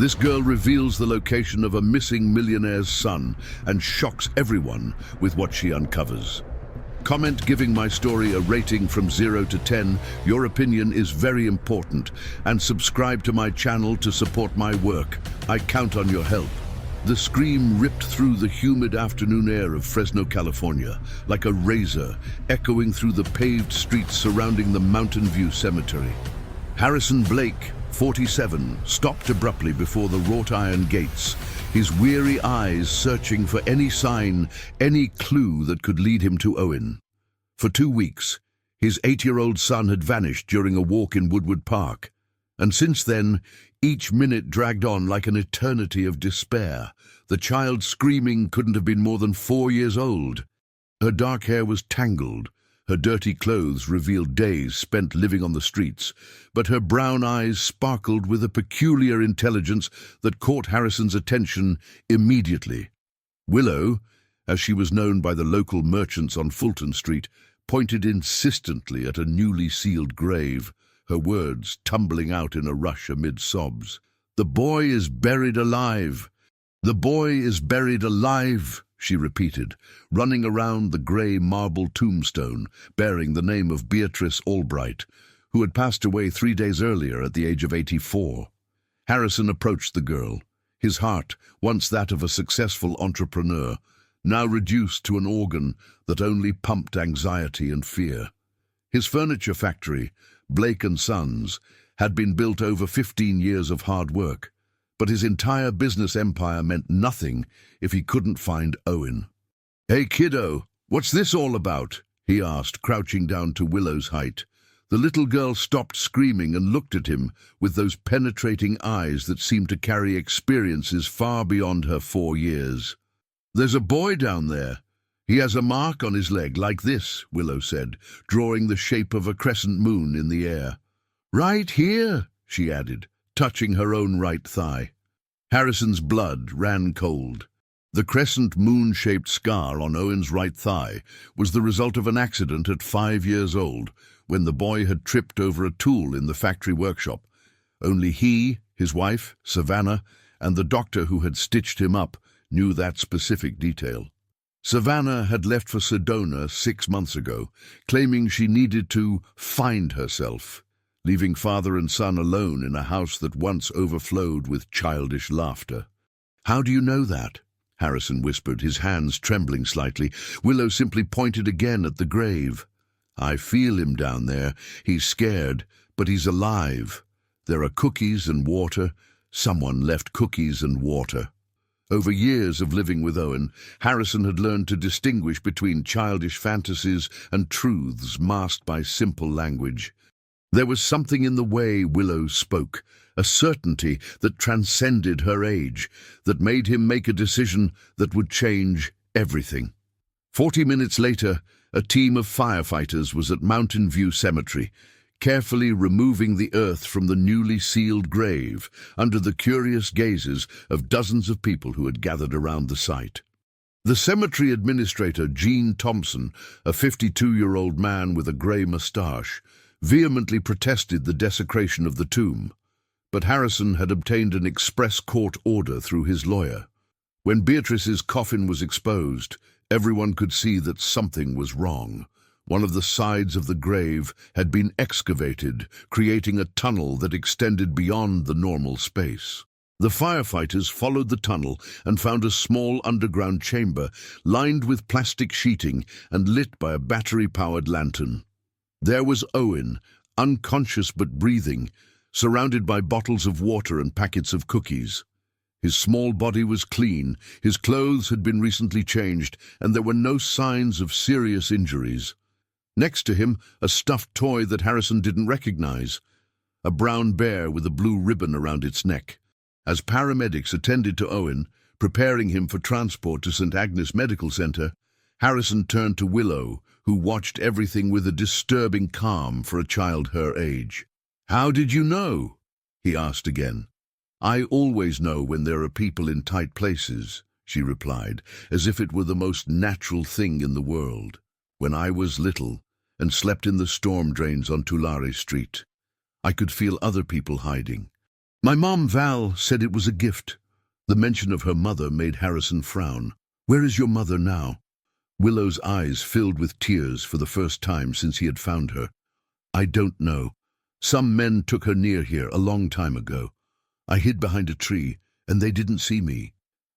This girl reveals the location of a missing millionaire's son and shocks everyone with what she uncovers. Comment giving my story a rating from 0 to 10. Your opinion is very important. And subscribe to my channel to support my work. I count on your help. The scream ripped through the humid afternoon air of Fresno, California, like a razor, echoing through the paved streets surrounding the Mountain View Cemetery. Harrison Blake, 47, stopped abruptly before the wrought iron gates, his weary eyes searching for any sign, any clue that could lead him to Owen. For 2 weeks, his 8-year-old son had vanished during a walk in Woodward Park, and since then, each minute dragged on like an eternity of despair. The child screaming couldn't have been more than 4 years old. Her dark hair was tangled. Her dirty clothes revealed days spent living on the streets, but her brown eyes sparkled with a peculiar intelligence that caught Harrison's attention immediately. Willow, as she was known by the local merchants on Fulton Street, pointed insistently at a newly sealed grave, her words tumbling out in a rush amid sobs. "The boy is buried alive! The boy is buried alive!" she repeated, running around the grey marble tombstone bearing the name of Beatrice Albright, who had passed away 3 days earlier at the age of 84. Harrison approached the girl, his heart, once that of a successful entrepreneur, now reduced to an organ that only pumped anxiety and fear. His furniture factory, Blake & Sons, had been built over 15 years of hard work, but his entire business empire meant nothing if he couldn't find Owen. "Hey, kiddo, what's this all about?" he asked, crouching down to Willow's height. The little girl stopped screaming and looked at him with those penetrating eyes that seemed to carry experiences far beyond her 4 years. "There's a boy down there. He has a mark on his leg like this," Willow said, drawing the shape of a crescent moon in the air. "Right here," she added, touching her own right thigh. Harrison's blood ran cold. The crescent moon-shaped scar on Owen's right thigh was the result of an accident at 5 years old, when the boy had tripped over a tool in the factory workshop. Only he, his wife, Savannah, and the doctor who had stitched him up knew that specific detail. Savannah had left for Sedona 6 months ago, claiming she needed to find herself, leaving father and son alone in a house that once overflowed with childish laughter. "How do you know that?" Harrison whispered, his hands trembling slightly. Willow simply pointed again at the grave. "I feel him down there. He's scared, but he's alive. There are cookies and water. Someone left cookies and water." Over years of living with Owen, Harrison had learned to distinguish between childish fantasies and truths masked by simple language. There was something in the way Willow spoke, a certainty that transcended her age, that made him make a decision that would change everything. 40 minutes later, a team of firefighters was at Mountain View Cemetery, carefully removing the earth from the newly sealed grave under the curious gazes of dozens of people who had gathered around the site. The cemetery administrator, Gene Thompson, a 52-year-old man with a grey mustache, vehemently protested the desecration of the tomb, but Harrison had obtained an express court order through his lawyer. When Beatrice's coffin was exposed, everyone could see that something was wrong. One of the sides of the grave had been excavated, creating a tunnel that extended beyond the normal space. The firefighters followed the tunnel and found a small underground chamber lined with plastic sheeting and lit by a battery-powered lantern. There was Owen, unconscious but breathing, surrounded by bottles of water and packets of cookies. His small body was clean, his clothes had been recently changed, and there were no signs of serious injuries. Next to him, a stuffed toy that Harrison didn't recognize, a brown bear with a blue ribbon around its neck. As paramedics attended to Owen, preparing him for transport to St. Agnes Medical Center, Harrison turned to Willow, who watched everything with a disturbing calm for a child her age. "How did you know?" he asked again. "I always know when there are people in tight places," she replied, as if it were the most natural thing in the world. "When I was little and slept in the storm drains on Tulare Street, I could feel other people hiding. My mom, Val, said it was a gift. The mention of her mother made Harrison frown. Where is your mother now? Willow's eyes filled with tears for the first time since he had found her. I don't know. Some men took her near here a long time ago. I hid behind a tree, and they didn't see me.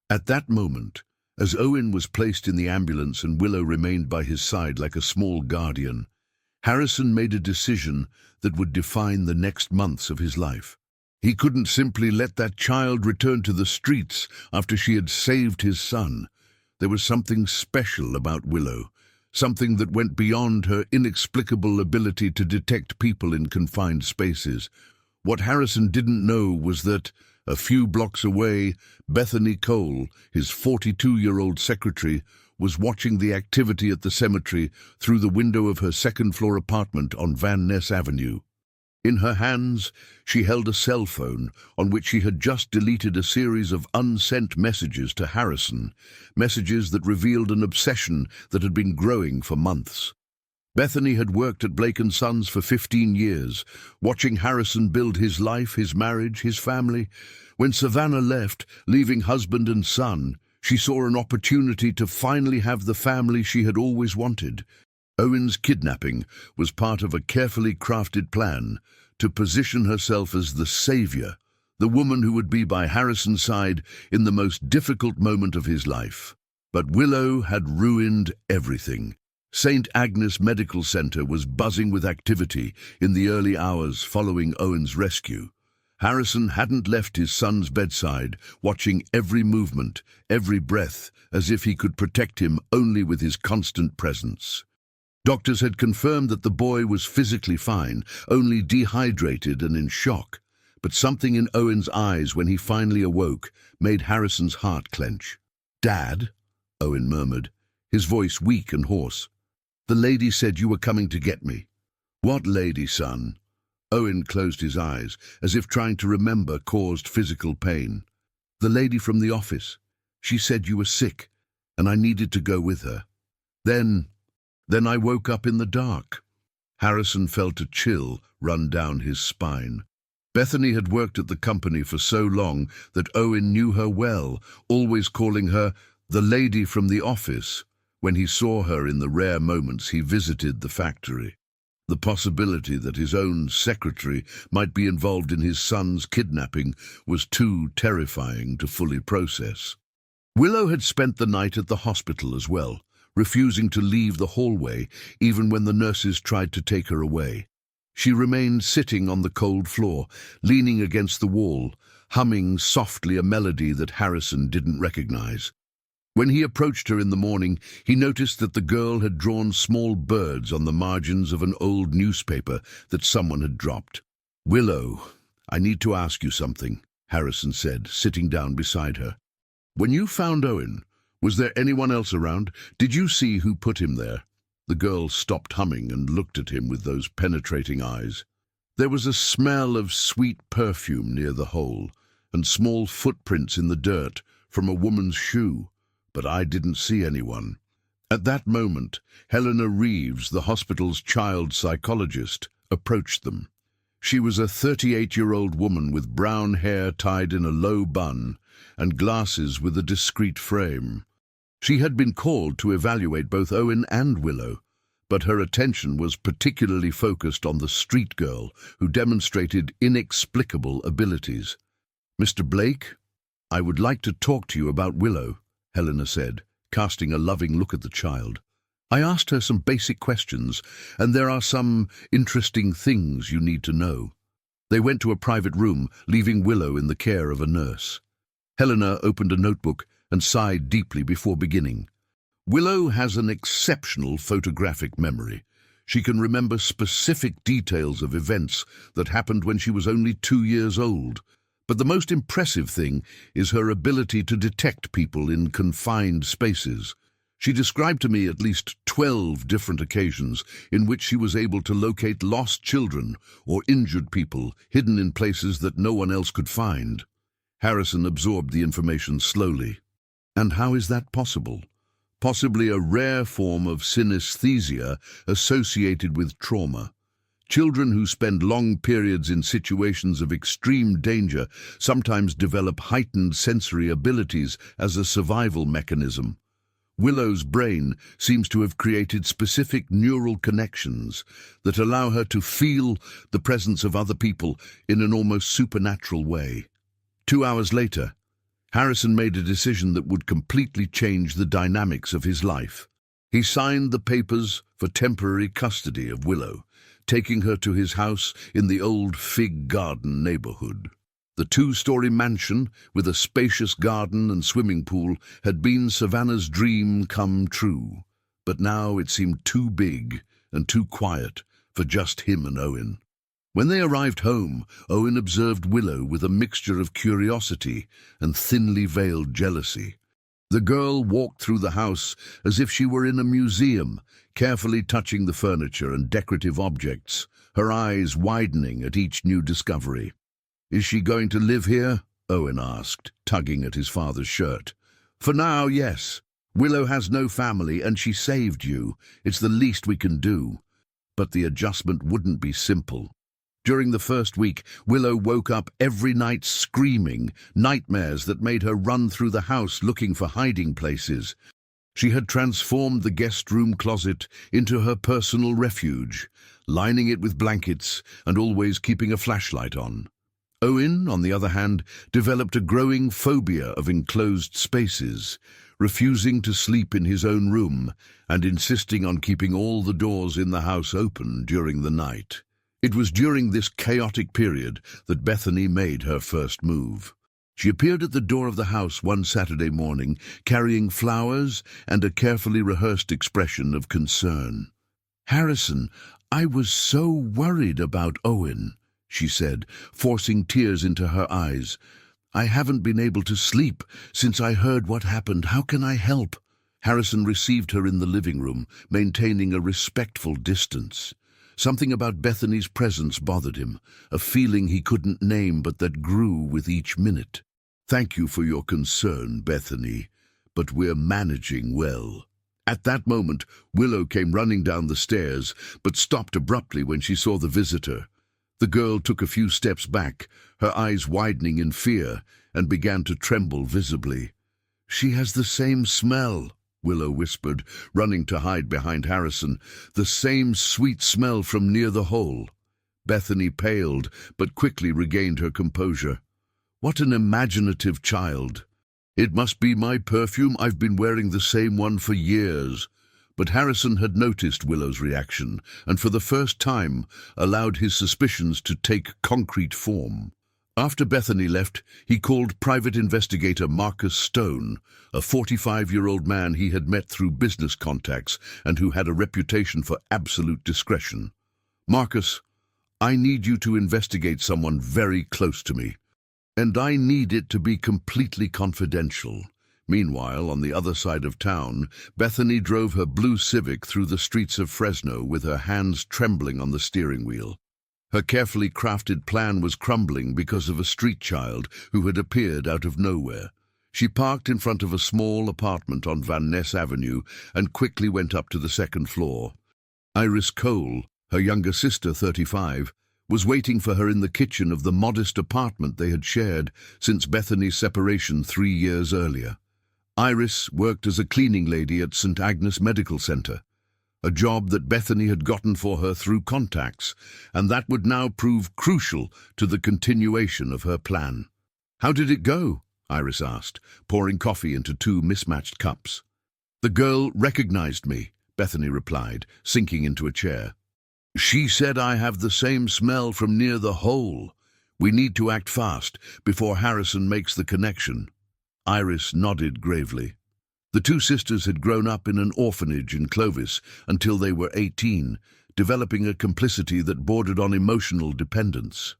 At that moment, as Owen was placed in the ambulance and Willow remained by his side like a small guardian, Harrison made a decision that would define the next months of his life. He couldn't simply let that child return to the streets after she had saved his son. There was something special about Willow, something that went beyond her inexplicable ability to detect people in confined spaces. What Harrison didn't know was that, a few blocks away, Bethany Cole, his 42-year-old secretary, was watching the activity at the cemetery through the window of her second-floor apartment on Van Ness Avenue. In her hands, she held a cell phone on which she had just deleted a series of unsent messages to Harrison, messages that revealed an obsession that had been growing for months. Bethany had worked at Blake & Sons for 15 years, watching Harrison build his life, his marriage, his family. When Savannah left, leaving husband and son, she saw an opportunity to finally have the family she had always wanted. Owen's kidnapping was part of a carefully crafted plan to position herself as the savior, the woman who would be by Harrison's side in the most difficult moment of his life. But Willow had ruined everything. St. Agnes Medical Center was buzzing with activity in the early hours following Owen's rescue. Harrison hadn't left his son's bedside, watching every movement, every breath, as if he could protect him only with his constant presence. Doctors had confirmed that the boy was physically fine, only dehydrated and in shock. But something in Owen's eyes when he finally awoke made Harrison's heart clench. "Dad," Owen murmured, his voice weak and hoarse. "The lady said you were coming to get me." "What lady, son?" Owen closed his eyes, as if trying to remember caused physical pain. "The lady from the office. She said you were sick, and I needed to go with her. Then I woke up in the dark." Harrison felt a chill run down his spine. Bethany had worked at the company for so long that Owen knew her well, always calling her the lady from the office when he saw her in the rare moments he visited the factory. The possibility that his own secretary might be involved in his son's kidnapping was too terrifying to fully process. Willow had spent the night at the hospital as well, refusing to leave the hallway even when the nurses tried to take her away. She remained sitting on the cold floor, leaning against the wall, humming softly a melody that Harrison didn't recognize. When he approached her in the morning, he noticed that the girl had drawn small birds on the margins of an old newspaper that someone had dropped. "Willow, I need to ask you something," Harrison said, sitting down beside her. "When you found Owen, was there anyone else around? Did you see who put him there?" The girl stopped humming and looked at him with those penetrating eyes. "There was a smell of sweet perfume near the hole, and small footprints in the dirt from a woman's shoe, but I didn't see anyone." At that moment, Helena Reeves, the hospital's child psychologist, approached them. She was a 38-year-old woman with brown hair tied in a low bun and glasses with a discreet frame. She had been called to evaluate both Owen and Willow, but her attention was particularly focused on the street girl who demonstrated inexplicable abilities. "Mr. Blake, I would like to talk to you about Willow," Helena said, casting a loving look at the child. "I asked her some basic questions, and there are some interesting things you need to know." They went to a private room, leaving Willow in the care of a nurse. Helena opened a notebook and sighed deeply before beginning. "Willow has an exceptional photographic memory. She can remember specific details of events that happened when she was only 2 years old. But the most impressive thing is her ability to detect people in confined spaces. She described to me at least 12 different occasions in which she was able to locate lost children or injured people hidden in places that no one else could find." Harrison absorbed the information slowly. "And how is that possible?" "Possibly a rare form of synesthesia associated with trauma. Children who spend long periods in situations of extreme danger sometimes develop heightened sensory abilities as a survival mechanism. Willow's brain seems to have created specific neural connections that allow her to feel the presence of other people in an almost supernatural way. 2 hours later, Harrison made a decision that would completely change the dynamics of his life. He signed the papers for temporary custody of Willow, taking her to his house in the old Fig Garden neighborhood. The 2-story mansion, with a spacious garden and swimming pool, had been Savannah's dream come true, but now it seemed too big and too quiet for just him and Owen. When they arrived home, Owen observed Willow with a mixture of curiosity and thinly veiled jealousy. The girl walked through the house as if she were in a museum, carefully touching the furniture and decorative objects, her eyes widening at each new discovery. "Is she going to live here?" Owen asked, tugging at his father's shirt. "For now, yes. Willow has no family and she saved you. It's the least we can do." But the adjustment wouldn't be simple. During the first week, Willow woke up every night screaming, nightmares that made her run through the house looking for hiding places. She had transformed the guest room closet into her personal refuge, lining it with blankets and always keeping a flashlight on. Owen, on the other hand, developed a growing phobia of enclosed spaces, refusing to sleep in his own room and insisting on keeping all the doors in the house open during the night. It was during this chaotic period that Bethany made her first move. She appeared at the door of the house one Saturday morning, carrying flowers and a carefully rehearsed expression of concern. "Harrison, I was so worried about Owen," she said, forcing tears into her eyes. "I haven't been able to sleep since I heard what happened. How can I help?" Harrison received her in the living room, maintaining a respectful distance. Something about Bethany's presence bothered him, a feeling he couldn't name but that grew with each minute. "Thank you for your concern, Bethany, but we're managing well." At that moment, Willow came running down the stairs, but stopped abruptly when she saw the visitor. The girl took a few steps back, her eyes widening in fear, and began to tremble visibly. "She has the same smell," Willow whispered, running to hide behind Harrison. "The same sweet smell from near the hole." Bethany paled, but quickly regained her composure. "What an imaginative child. It must be my perfume. I've been wearing the same one for years." But Harrison had noticed Willow's reaction, and for the first time allowed his suspicions to take concrete form. After Bethany left, he called private investigator Marcus Stone, a 45-year-old man he had met through business contacts and who had a reputation for absolute discretion. "Marcus, I need you to investigate someone very close to me, and I need it to be completely confidential." Meanwhile, on the other side of town, Bethany drove her blue Civic through the streets of Fresno with her hands trembling on the steering wheel. Her carefully crafted plan was crumbling because of a street child who had appeared out of nowhere. She parked in front of a small apartment on Van Ness Avenue and quickly went up to the second floor. Iris Cole, her younger sister, 35, was waiting for her in the kitchen of the modest apartment they had shared since Bethany's separation 3 years earlier. Iris worked as a cleaning lady at St. Agnes Medical Center, a job that Bethany had gotten for her through contacts, and that would now prove crucial to the continuation of her plan. "How did it go?" Iris asked, pouring coffee into 2 mismatched cups. "The girl recognized me," Bethany replied, sinking into a chair. "She said I have the same smell from near the hole. We need to act fast before Harrison makes the connection." Iris nodded gravely. The 2 sisters had grown up in an orphanage in Clovis until they were 18, developing a complicity that bordered on emotional dependence.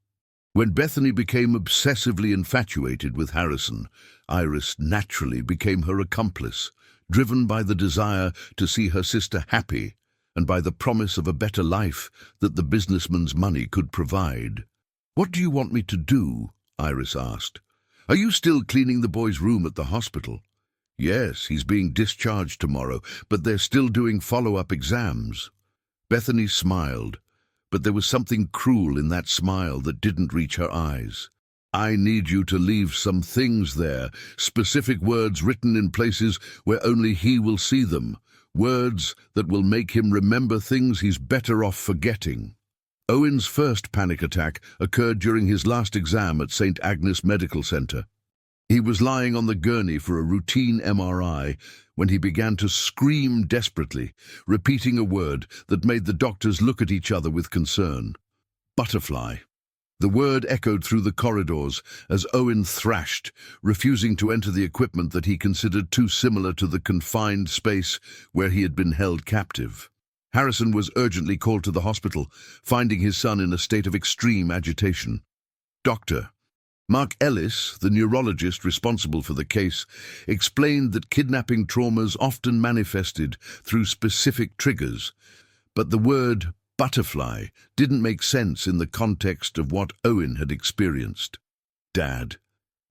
When Bethany became obsessively infatuated with Harrison, Iris naturally became her accomplice, driven by the desire to see her sister happy and by the promise of a better life that the businessman's money could provide. "What do you want me to do?" Iris asked. "Are you still cleaning the boy's room at the hospital?" "Yes, he's being discharged tomorrow, but they're still doing follow-up exams." Bethany smiled, but there was something cruel in that smile that didn't reach her eyes. "I need you to leave some things there, specific words written in places where only he will see them, words that will make him remember things he's better off forgetting." Owen's first panic attack occurred during his last exam at St. Agnes Medical Center. He was lying on the gurney for a routine MRI when he began to scream desperately, repeating a word that made the doctors look at each other with concern. Butterfly. The word echoed through the corridors as Owen thrashed, refusing to enter the equipment that he considered too similar to the confined space where he had been held captive. Harrison was urgently called to the hospital, finding his son in a state of extreme agitation. Dr. Mark Ellis, the neurologist responsible for the case, explained that kidnapping traumas often manifested through specific triggers, but the word butterfly didn't make sense in the context of what Owen had experienced. "Dad,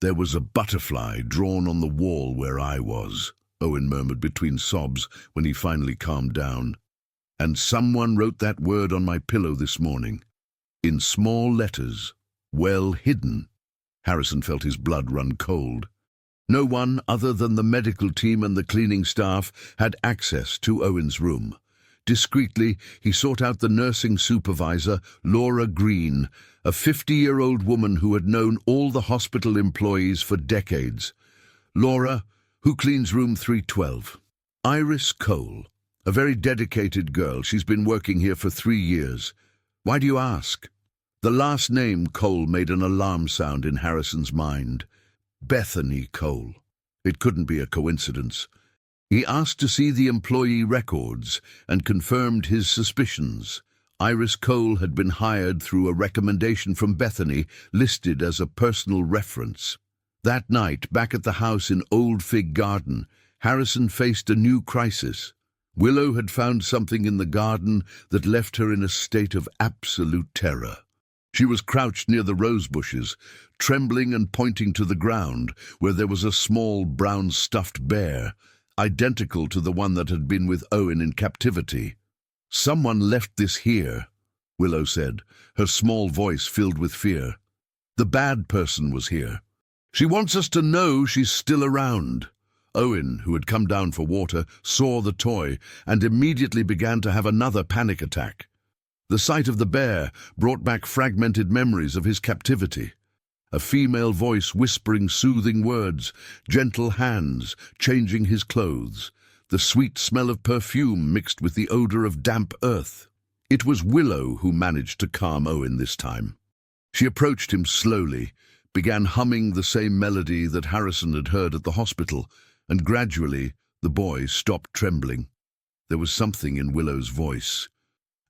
there was a butterfly drawn on the wall where I was," Owen murmured between sobs when he finally calmed down. "And someone wrote that word on my pillow this morning, in small letters, well hidden." Harrison felt his blood run cold. No one other than the medical team and the cleaning staff had access to Owen's room. Discreetly, he sought out the nursing supervisor, Laura Green, a 50-year-old woman who had known all the hospital employees for decades. "Laura, who cleans room 312? "Iris Cole, a very dedicated girl. She's been working here for 3 years. "Why do you ask?" The last name Cole made an alarm sound in Harrison's mind. Bethany Cole. It couldn't be a coincidence. He asked to see the employee records and confirmed his suspicions. Iris Cole had been hired through a recommendation from Bethany, listed as a personal reference. That night, back at the house in Old Fig Garden, Harrison faced a new crisis. Willow had found something in the garden that left her in a state of absolute terror. She was crouched near the rose bushes, trembling and pointing to the ground, where there was a small brown stuffed bear, identical to the one that had been with Owen in captivity. "Someone left this here," Willow said, her small voice filled with fear. "The bad person was here. She wants us to know she's still around." Owen, who had come down for water, saw the toy and immediately began to have another panic attack. The sight of the bear brought back fragmented memories of his captivity. A female voice whispering soothing words, gentle hands changing his clothes, the sweet smell of perfume mixed with the odor of damp earth. It was Willow who managed to calm Owen this time. She approached him slowly, began humming the same melody that Harrison had heard at the hospital, and gradually the boy stopped trembling. There was something in Willow's voice,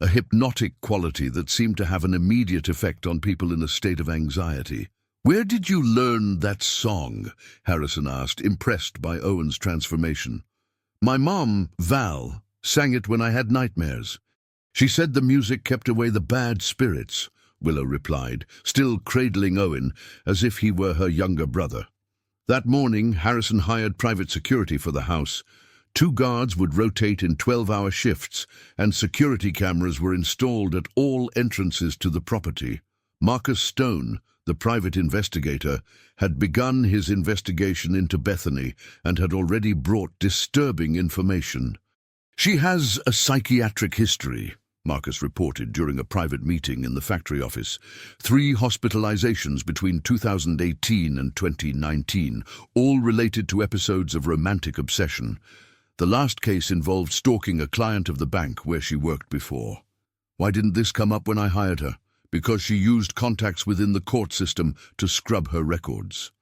a hypnotic quality that seemed to have an immediate effect on people in a state of anxiety. "Where did you learn that song?" Harrison asked, impressed by Owen's transformation. "My mom, Val, sang it when I had nightmares. She said the music kept away the bad spirits," Willow replied, still cradling Owen as if he were her younger brother. That morning, Harrison hired private security for the house. 2 guards would rotate in 12-hour shifts, and security cameras were installed at all entrances to the property. Marcus Stone, the private investigator, had begun his investigation into Bethany and had already brought disturbing information. "She has a psychiatric history," Marcus reported during a private meeting in the factory office. 3 hospitalizations between 2018 and 2019, all related to episodes of romantic obsession. The last case involved stalking a client of the bank where she worked before. "Why didn't this come up when I hired her?" "Because she used contacts within the court system to scrub her records."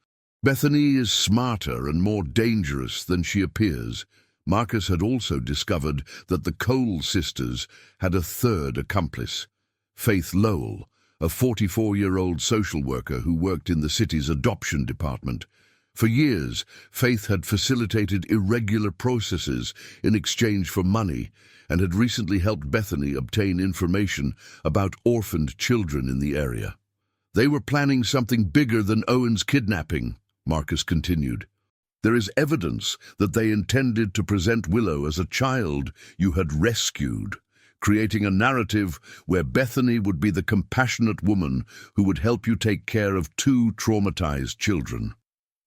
"Bethany is smarter and more dangerous than she appears." Marcus had also discovered that the Cole sisters had a third accomplice, Faith Lowell, a 44-year-old social worker who worked in the city's adoption department. For years, Faith had facilitated irregular processes in exchange for money and had recently helped Bethany obtain information about orphaned children in the area. "They were planning something bigger than Owen's kidnapping," Marcus continued. "There is evidence that they intended to present Willow as a child you had rescued, creating a narrative where Bethany would be the compassionate woman who would help you take care of two traumatized children.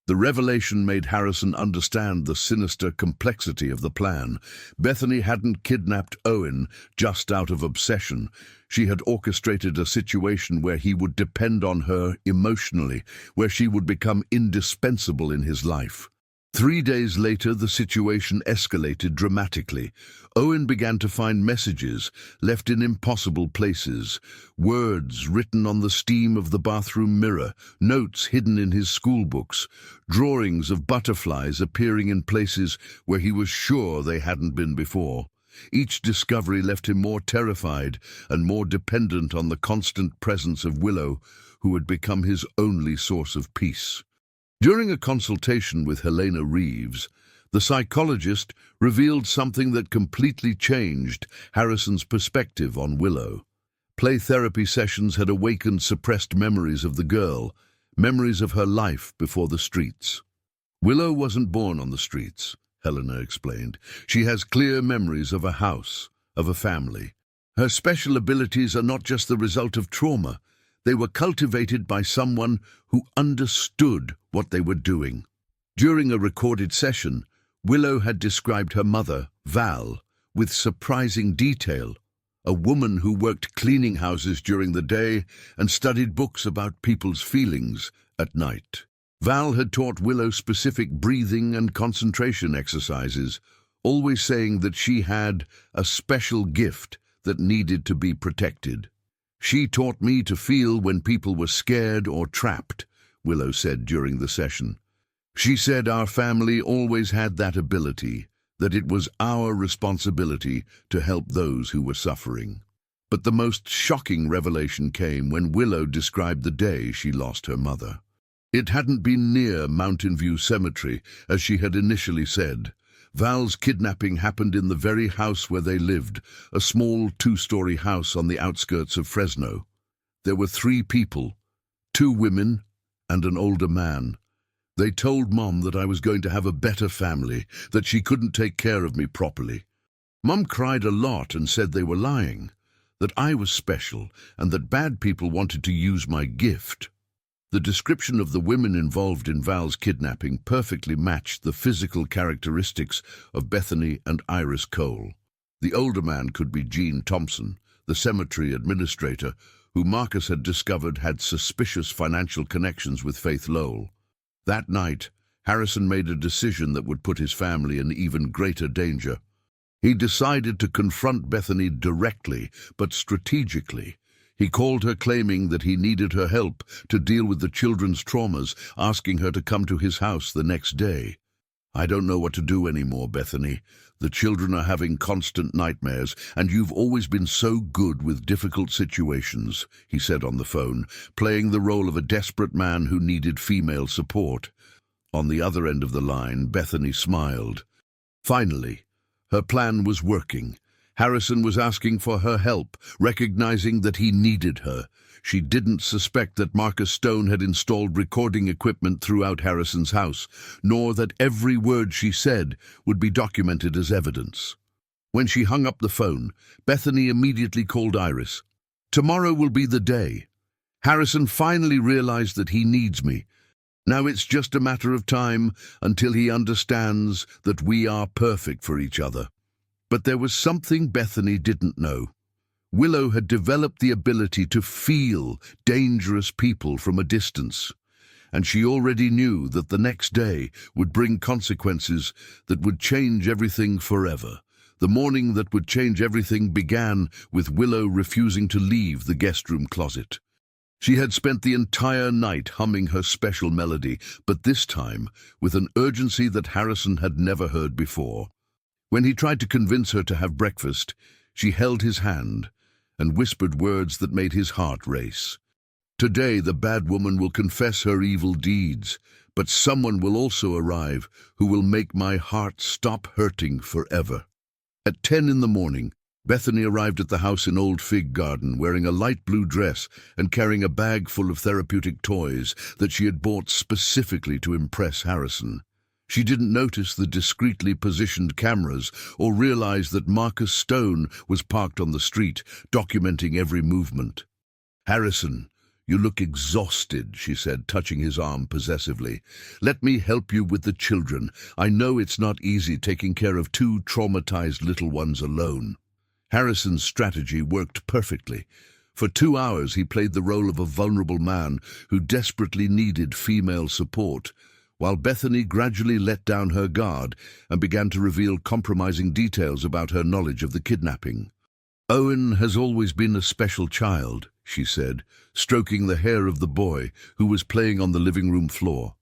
The revelation made Harrison understand the sinister complexity of the plan. Bethany hadn't kidnapped Owen just out of obsession. She had orchestrated a situation where he would depend on her emotionally, where she would become indispensable in his life. 3 days later, the situation escalated dramatically. Owen began to find messages left in impossible places, words written on the steam of the bathroom mirror, notes hidden in his school books, drawings of butterflies appearing in places where he was sure they hadn't been before. Each discovery left him more terrified and more dependent on the constant presence of Willow, who had become his only source of peace. During a consultation with Helena Reeves, the psychologist revealed something that completely changed Harrison's perspective on Willow. Play therapy sessions had awakened suppressed memories of the girl, memories of her life before the streets. Willow wasn't born on the streets, Helena explained. She has clear memories of a house, of a family. Her special abilities are not just the result of trauma. They were cultivated by someone who understood what they were doing. During a recorded session, Willow had described her mother, Val, with surprising detail, a woman who worked cleaning houses during the day and studied books about people's feelings at night. Val had taught Willow specific breathing and concentration exercises, always saying that she had a special gift that needed to be protected. "She taught me to feel when people were scared or trapped," Willow said during the session. "She said our family always had that ability, that it was our responsibility to help those who were suffering." But the most shocking revelation came when Willow described the day she lost her mother. It hadn't been near Mountain View Cemetery, as she had initially said. Val's kidnapping happened in the very house where they lived, a small 2-story house on the outskirts of Fresno. There were 3 people, 2 women and an older man. They told Mom that I was going to have a better family, that she couldn't take care of me properly. Mom cried a lot and said they were lying, that I was special and that bad people wanted to use my gift. The description of the women involved in Val's kidnapping perfectly matched the physical characteristics of Bethany and Iris Cole. The older man could be Gene Thompson, the cemetery administrator, who Marcus had discovered had suspicious financial connections with Faith Lowell. That night, Harrison made a decision that would put his family in even greater danger. He decided to confront Bethany directly, but strategically. He called her, claiming that he needed her help to deal with the children's traumas, asking her to come to his house the next day. "I don't know what to do anymore, Bethany. The children are having constant nightmares, and you've always been so good with difficult situations," he said on the phone, playing the role of a desperate man who needed female support. On the other end of the line, Bethany smiled. Finally, her plan was working. Harrison was asking for her help, recognizing that he needed her. She didn't suspect that Marcus Stone had installed recording equipment throughout Harrison's house, nor that every word she said would be documented as evidence. When she hung up the phone, Bethany immediately called Iris. "Tomorrow will be the day. Harrison finally realized that he needs me. Now it's just a matter of time until he understands that we are perfect for each other." But there was something Bethany didn't know. Willow had developed the ability to feel dangerous people from a distance, and she already knew that the next day would bring consequences that would change everything forever. The morning that would change everything began with Willow refusing to leave the guest room closet. She had spent the entire night humming her special melody, but this time with an urgency that Harrison had never heard before. When he tried to convince her to have breakfast, she held his hand and whispered words that made his heart race. "Today the bad woman will confess her evil deeds, but someone will also arrive who will make my heart stop hurting forever." At 10 in the morning, Bethany arrived at the house in Old Fig Garden, wearing a light blue dress and carrying a bag full of therapeutic toys that she had bought specifically to impress Harrison. She didn't notice the discreetly positioned cameras or realize that Marcus Stone was parked on the street, documenting every movement. "Harrison, you look exhausted," she said, touching his arm possessively. "Let me help you with the children. I know it's not easy taking care of two traumatized little ones alone." Harrison's strategy worked perfectly. For 2 hours he played the role of a vulnerable man who desperately needed female support, while Bethany gradually let down her guard and began to reveal compromising details about her knowledge of the kidnapping. "Owen has always been a special child," she said, stroking the hair of the boy who was playing on the living room floor.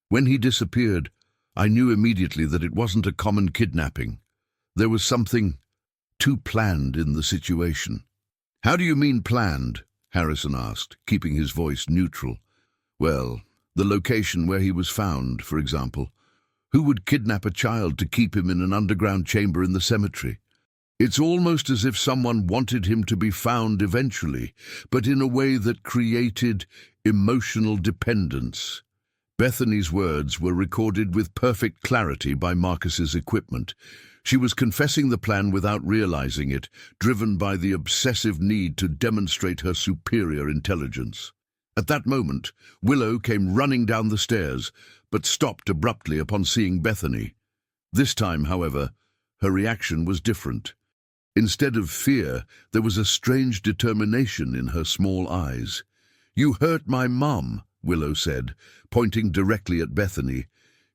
"When he disappeared, I knew immediately that it wasn't a common kidnapping. There was something too planned in the situation." "How do you mean planned?" Harrison asked, keeping his voice neutral. "Well, the location where he was found, for example. Who would kidnap a child to keep him in an underground chamber in the cemetery? It's almost as if someone wanted him to be found eventually, but in a way that created emotional dependence." Bethany's words were recorded with perfect clarity by Marcus's equipment. She was confessing the plan without realizing it, driven by the obsessive need to demonstrate her superior intelligence. At that moment, Willow came running down the stairs, but stopped abruptly upon seeing Bethany. This time, however, her reaction was different. Instead of fear, there was a strange determination in her small eyes. "You hurt my mom," Willow said, pointing directly at Bethany.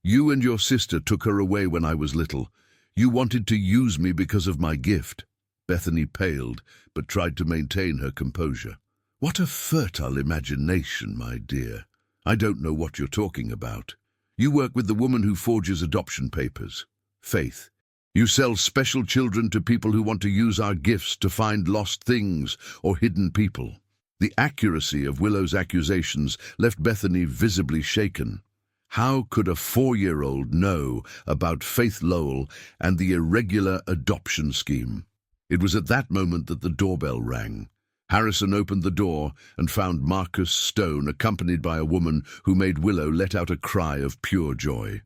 "You and your sister took her away when I was little. You wanted to use me because of my gift." Bethany paled, but tried to maintain her composure. "What a fertile imagination, my dear. I don't know what you're talking about. You work with the woman who forges adoption papers, Faith. You sell special children to people who want to use our gifts to find lost things or hidden people." The accuracy of Willow's accusations left Bethany visibly shaken. How could a 4-year-old know about Faith Lowell and the irregular adoption scheme? It was at that moment that the doorbell rang. Harrison opened the door and found Marcus Stone accompanied by a woman who made Willow let out a cry of pure joy.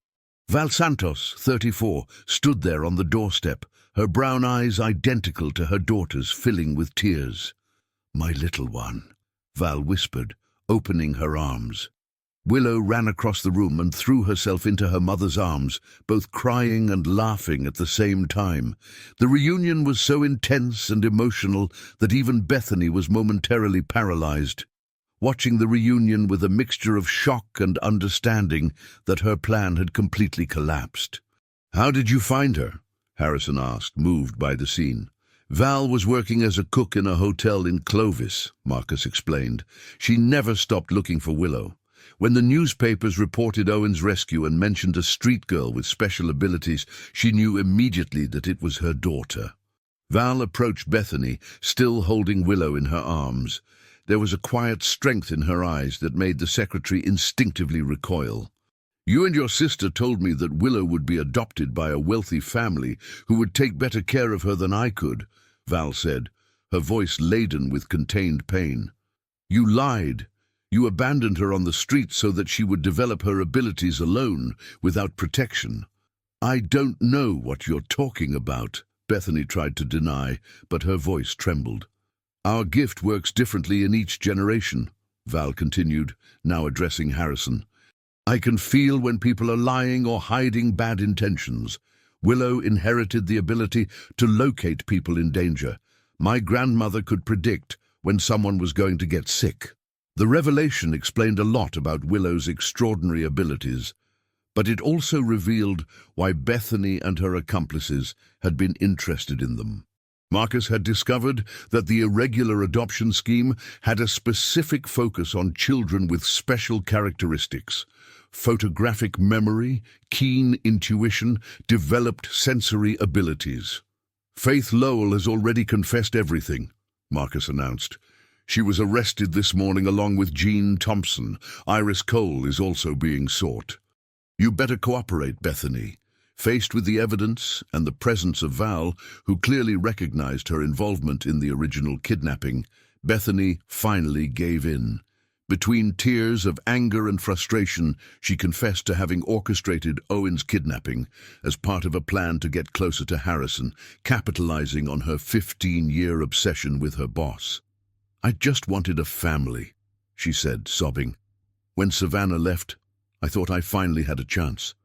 Val Santos, 34, stood there on the doorstep, her brown eyes identical to her daughter's, filling with tears. "My little one," Val whispered, opening her arms. Willow ran across the room and threw herself into her mother's arms, both crying and laughing at the same time. The reunion was so intense and emotional that even Bethany was momentarily paralyzed, watching the reunion with a mixture of shock and understanding that her plan had completely collapsed. "How did you find her?" Harrison asked, moved by the scene. "Val was working as a cook in a hotel in Clovis," Marcus explained. "She never stopped looking for Willow. When the newspapers reported Owen's rescue and mentioned a street girl with special abilities, she knew immediately that it was her daughter." Val approached Bethany, still holding Willow in her arms. There was a quiet strength in her eyes that made the secretary instinctively recoil. "You and your sister told me that Willow would be adopted by a wealthy family who would take better care of her than I could," Val said, her voice laden with contained pain. "You lied. You abandoned her on the street so that she would develop her abilities alone, without protection." "I don't know what you're talking about," Bethany tried to deny, but her voice trembled. "Our gift works differently in each generation," Val continued, now addressing Harrison. "I can feel when people are lying or hiding bad intentions. Willow inherited the ability to locate people in danger. My grandmother could predict when someone was going to get sick." The revelation explained a lot about Willow's extraordinary abilities, but it also revealed why Bethany and her accomplices had been interested in them. Marcus had discovered that the irregular adoption scheme had a specific focus on children with special characteristics: photographic memory, keen intuition, developed sensory abilities. "Faith Lowell has already confessed everything," Marcus announced. "She was arrested this morning along with Jean Thompson. Iris Cole is also being sought." "You better cooperate, Bethany." Faced with the evidence and the presence of Val, who clearly recognized her involvement in the original kidnapping, Bethany finally gave in. Between tears of anger and frustration, she confessed to having orchestrated Owen's kidnapping as part of a plan to get closer to Harrison, capitalizing on her 15-year obsession with her boss. "I just wanted a family," she said, sobbing. "When Savannah left, I thought I finally had a chance.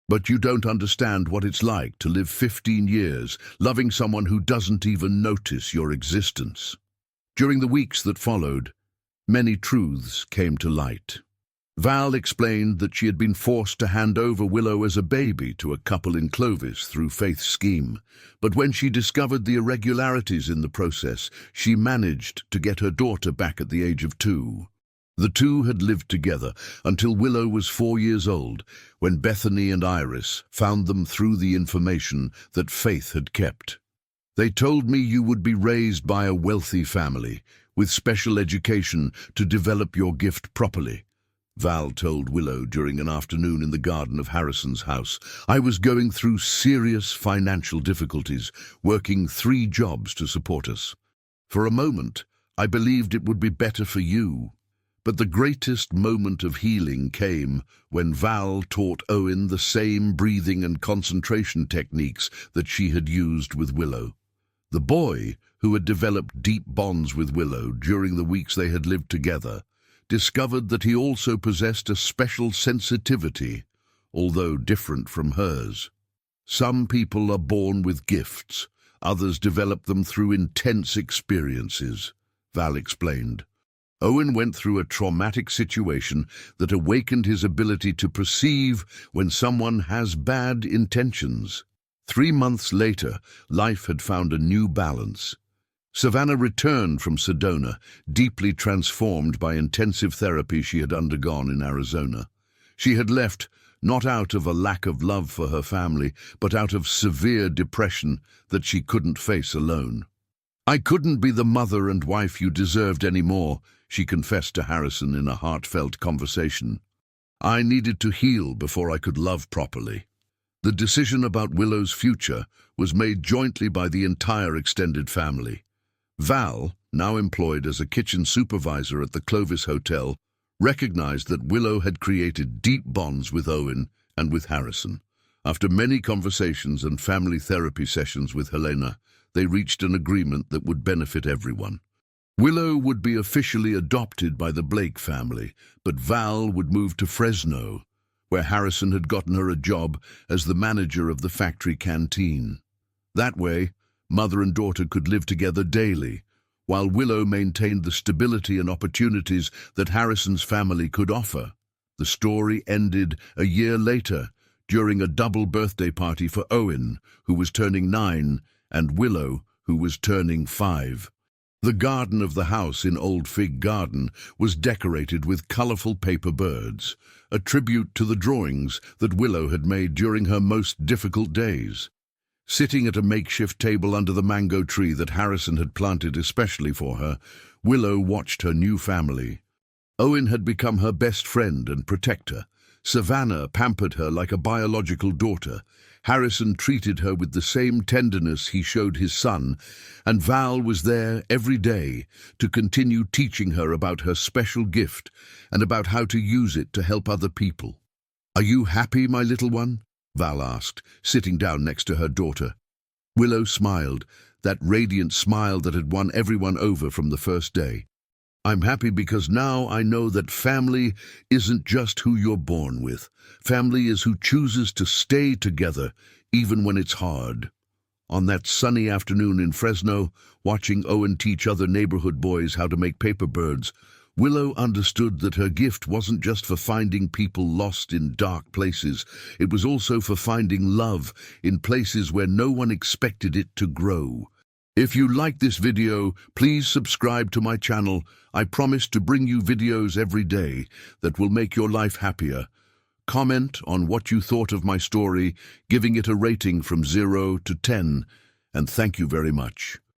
But you don't understand what it's like to live 15 years loving someone who doesn't even notice your existence." During the weeks that followed, many truths came to light. Val explained that she had been forced to hand over Willow as a baby to a couple in Clovis through Faith's scheme, but when she discovered the irregularities in the process, she managed to get her daughter back at the age of 2. The two had lived together until Willow was 4 years old, when Bethany and Iris found them through the information that Faith had kept. "They told me you would be raised by a wealthy family, with special education to develop your gift properly," Val told Willow during an afternoon in the garden of Harrison's house. "I was going through serious financial difficulties, working 3 jobs to support us. For a moment, I believed it would be better for you. But the greatest moment of healing came when Val taught Owen the same breathing and concentration techniques that she had used with Willow. The boy, who had developed deep bonds with Willow during the weeks they had lived together, discovered that he also possessed a special sensitivity, although different from hers. Some people are born with gifts, others develop them through intense experiences, Val explained. Owen went through a traumatic situation that awakened his ability to perceive when someone has bad intentions. 3 months later, life had found a new balance. Savannah returned from Sedona, deeply transformed by intensive therapy she had undergone in Arizona. She had left not out of a lack of love for her family, but out of severe depression that she couldn't face alone. "I couldn't be the mother and wife you deserved anymore," she confessed to Harrison in a heartfelt conversation. "I needed to heal before I could love properly." The decision about Willow's future was made jointly by the entire extended family. Val, now employed as a kitchen supervisor at the Clovis Hotel, recognized that Willow had created deep bonds with Owen and with Harrison. After many conversations and family therapy sessions with Helena, they reached an agreement that would benefit everyone. Willow would be officially adopted by the Blake family, but Val would move to Fresno, where Harrison had gotten her a job as the manager of the factory canteen. That way, mother and daughter could live together daily, while Willow maintained the stability and opportunities that Harrison's family could offer. The story ended a year later, during a double birthday party for Owen, who was turning 9, and Willow, who was turning 5. The garden of the house in Old Fig Garden was decorated with colorful paper birds, a tribute to the drawings that Willow had made during her most difficult days. Sitting at a makeshift table under the mango tree that Harrison had planted especially for her, Willow watched her new family. Owen had become her best friend and protector. Savannah pampered her like a biological daughter. Harrison treated her with the same tenderness he showed his son, and Val was there every day to continue teaching her about her special gift and about how to use it to help other people. "Are you happy, my little one?" Val asked, sitting down next to her daughter. Willow smiled, that radiant smile that had won everyone over from the first day. "I'm happy because now I know that family isn't just who you're born with. Family is who chooses to stay together, even when it's hard." On that sunny afternoon in Fresno, watching Owen teach other neighborhood boys how to make paper birds, Willow understood that her gift wasn't just for finding people lost in dark places. It was also for finding love in places where no one expected it to grow. If you like this video, please subscribe to my channel. I promise to bring you videos every day that will make your life happier. Comment on what you thought of my story, giving it a rating from 0 to 10, and thank you very much.